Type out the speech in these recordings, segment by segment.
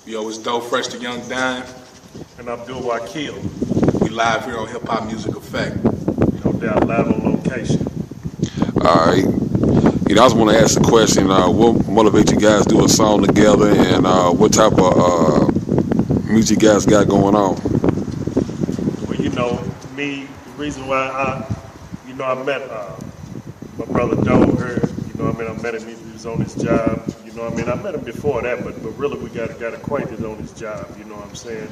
Yo, it's DoughPhresh the Young Dime. And Abdul Wakil. We live here on Hip Hop Music Effect. No doubt, live on location. All right. I just want to ask a question. What motivates you guys to do a song together, and what type of music you guys got going on? Well, me, the reason why I met my brother Doe here. I met him, he was on his job. I met him before that, but really we got acquainted on his job, you know what I'm saying?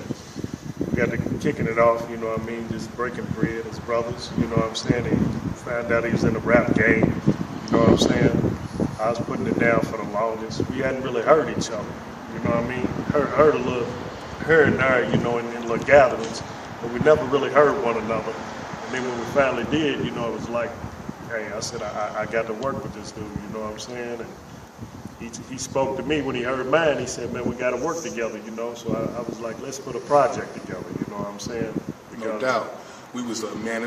We got to kicking it off, just breaking bread as brothers, you know what I'm saying? And found out he was in the rap game, you know what I'm saying? I was putting it down for the longest. We hadn't really heard each other, you know what I mean? Heard a little here and there, in little gatherings, but we never really heard one another. And then when we finally did, it was like, hey, I said, I got to work with this dude, you know what I'm saying? And he spoke to me when he heard mine. He said, man, we got to work together, So I was like, let's put a project together, you know what I'm saying? Because no doubt. We was, my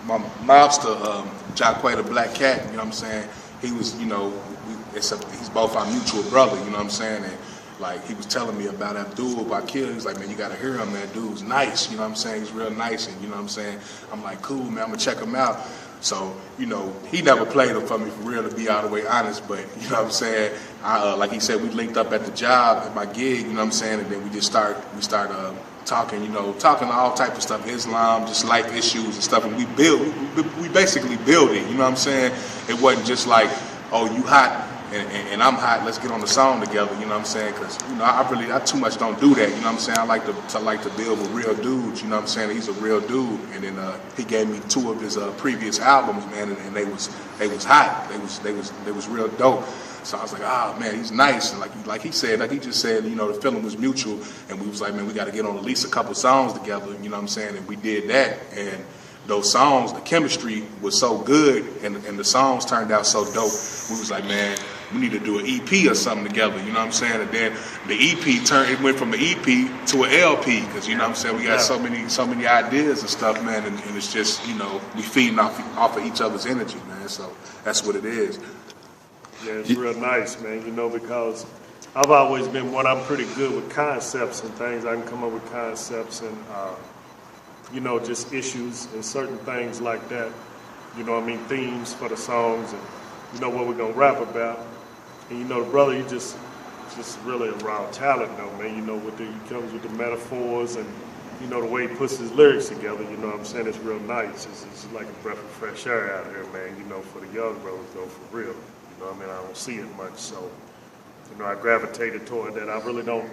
mobster, Jacquay the Black Cat, you know what I'm saying? He was, he's both our mutual brother, you know what I'm saying? And like, he was telling me about Abdul Wakil. He was like, man, you got to hear him, man. Dude's nice, you know what I'm saying? He's real nice, and you know what I'm saying? I'm like, cool, man, I'm going to check him out. So, he never played him for me for real, to be all the way honest, but, you know what I'm saying? Like he said, we linked up at the job, at my gig, you know what I'm saying? And then we start talking, talking all type of stuff, Islam, just life issues and stuff, and we basically build it, you know what I'm saying? It wasn't just like, oh, you hot, and I'm hot, let's get on the song together, you know what I'm saying? Because, I too much don't do that, you know what I'm saying? I like to build with real dudes, you know what I'm saying? He's a real dude, and then he gave me 2 of his previous albums, man, and they was hot, they was real dope. So I was like, man, he's nice, and like he just said, the feeling was mutual, and we was like, man, we got to get on at least a couple songs together, you know what I'm saying? And we did that, and those songs, the chemistry was so good, and the songs turned out so dope. We was like, man, we need to do an EP or something together, you know what I'm saying? And then the EP it went from an EP to an LP, because you know what I'm saying, we got so many ideas and stuff, man, and it's just, we feeding off of each other's energy, man. So that's what it is. Yeah, it's real nice, man, because I've always been one, I'm pretty good with concepts and things. I can come up with concepts and just issues and certain things like that, themes for the songs, and what we're gonna rap about. And the brother, he just really a raw talent though, man. He comes with the metaphors and the way he puts his lyrics together, you know what I'm saying? It's real nice. It's like a breath of fresh air out here, man, for the young brothers though, for real. I don't see it much, so I gravitated toward that. I really don't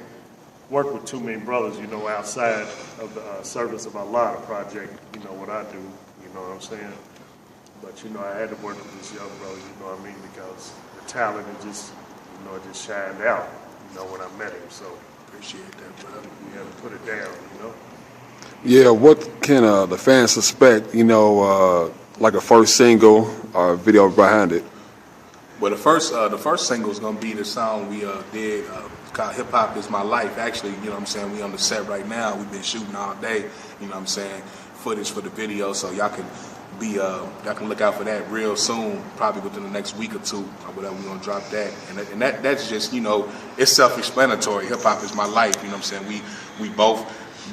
work with too many brothers, outside of the Service of Allah project, what I do, you know what I'm saying? But, I had to work with this young brother, because the talent it just shined out, when I met him, so. Appreciate that, brother. We had to put it down, Yeah, what can the fans suspect, like a first single or video behind it? Well, the first single is gonna be the song we did called "Hip Hop Is My Life." Actually, you know what I'm saying, we on the set right now. We've been shooting all day. You know what I'm saying, footage for the video, so y'all can look out for that real soon, probably within the next week or 2 or whatever. We're gonna drop that, and that's just it's self-explanatory. Hip hop is my life. You know what I'm saying.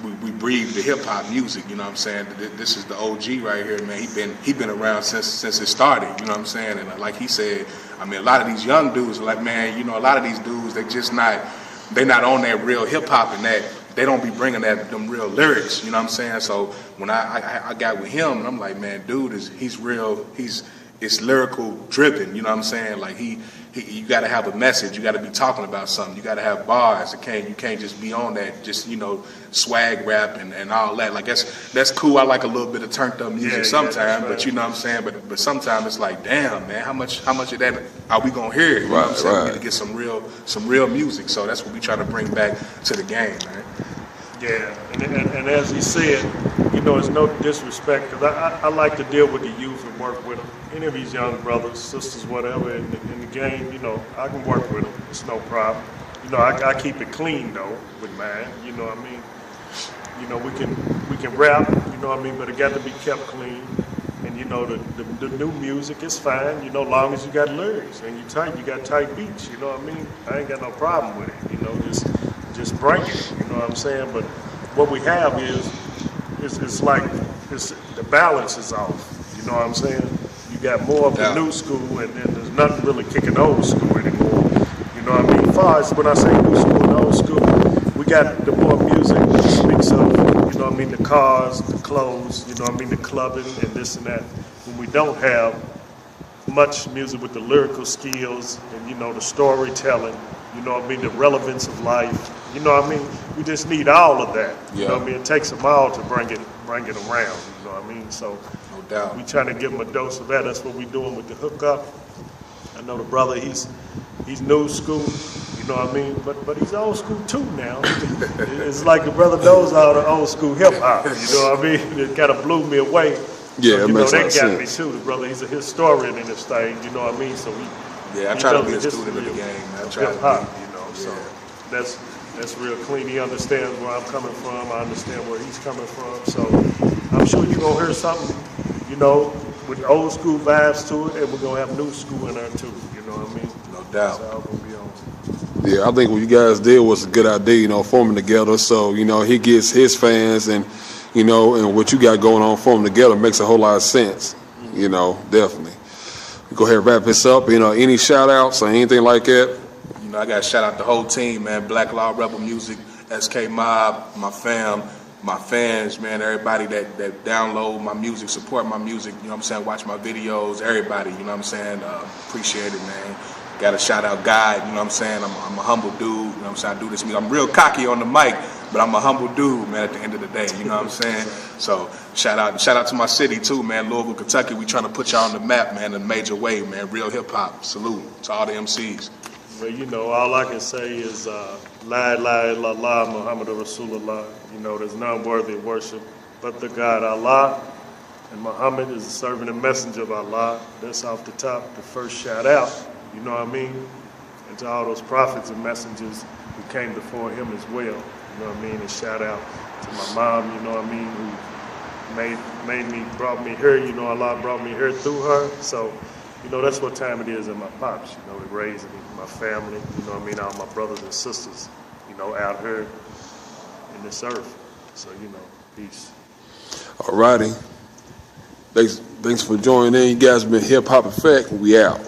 We breathe the hip hop music, you know what I'm saying? This is the OG right here, man. He been around since it started, you know what I'm saying? And like he said, a lot of these young dudes are like, man, a lot of these dudes, they not on that real hip hop, and that they don't be bringing them real lyrics, you know what I'm saying? So when I got with him, and I'm like, man, dude he's real, it's lyrical driven, you know what I'm saying? Like you got to have a message. You got to be talking about something. You got to have bars. You can't just be on that, just swag rap and all that. Like that's cool. I like a little bit of turned up music sometimes, but you know what I'm saying. But sometimes it's like, damn, man, how much of that are we gonna hear? You know what I'm saying? We got to get some real music. So that's what we try to bring back to the game, man. Yeah, and as he said, it's no disrespect, because I like to deal with the youth and work with them. Any of these young brothers, sisters, whatever, in the game, I can work with them. It's no problem. I keep it clean, though, with mine, you know what I mean? We can rap, you know what I mean, but it got to be kept clean. And you know, the new music is fine, you know, long as you got lyrics and you got tight beats, you know what I mean? I ain't got no problem with it, you know, just bring it, you know what I'm saying? But what we have is it's like the balance is off, you know what I'm saying? You got more of the new school and then there's nothing really kicking old school anymore, you know what I mean? As far as when I say new school and old school, we got the more music that speaks of, you know what I mean, the cars, the clothes, you know what I mean, the clubbing and this and that. When we don't have much music with the lyrical skills and, you know, the storytelling, you know what I mean, the relevance of life, you know what I mean? We just need all of that. You know what I mean? It takes them all to bring it around, you know what I mean? So no doubt. We trying to give them a dose of that. That's what we doing with the hookup. I know the brother, he's new school, you know what I mean? But he's old school too now. It's like the brother knows all the old school hip hop, you know what I mean? It kind of blew me away. Yeah, so, it makes a lot of that got sense. me too. The brother, he's a historian in this thing, you know what I mean? So I try to be a student of the game. I try hip hop, to be, you know. So that's real clean. He understands where I'm coming from. I understand where he's coming from. So I'm sure you're gonna hear something, you know, with old school vibes to it, and we're gonna have new school in there too. You know what I mean? No doubt. So I'm gonna be on. Yeah, I think what you guys did was a good idea, you know, forming together. So, you know, he gets his fans and, you know, and what you got going on forming together makes a whole lot of sense. You know, definitely. Go ahead and wrap this up. You know, any shout outs or anything like that? You know, I got to shout out the whole team, man. Black Law Rebel Music, SK Mob, my fam, my fans, man, everybody that download my music, support my music, you know what I'm saying, watch my videos, everybody, you know what I'm saying, appreciate it, man. Got to shout out God, you know what I'm saying, I'm a humble dude, you know what I'm saying, I do this music. I'm real cocky on the mic, but I'm a humble dude, man, at the end of the day, you know what I'm saying? So shout out to my city too, man, Louisville, Kentucky. We trying to put y'all on the map, man, in a major way, man. Real hip hop. Salute to all the MCs. Well, you know, all I can say is La ilaha illallah Muhammad Rasulullah. You know, there's none worthy of worship but the God Allah. And Muhammad is the servant and messenger of Allah. That's off the top, the first shout out, you know what I mean? And to all those prophets and messengers who came before him as well, you know what I mean? And shout out to my mom, you know what I mean, who brought me here, you know, Allah brought me here through her. So, you know, that's what time it is in my pops, you know, they raised me, my family, you know what I mean, all my brothers and sisters, you know, out here in this earth. So, you know, peace. All righty. Thanks for joining in. You guys have been Hip Hop Effect. We out.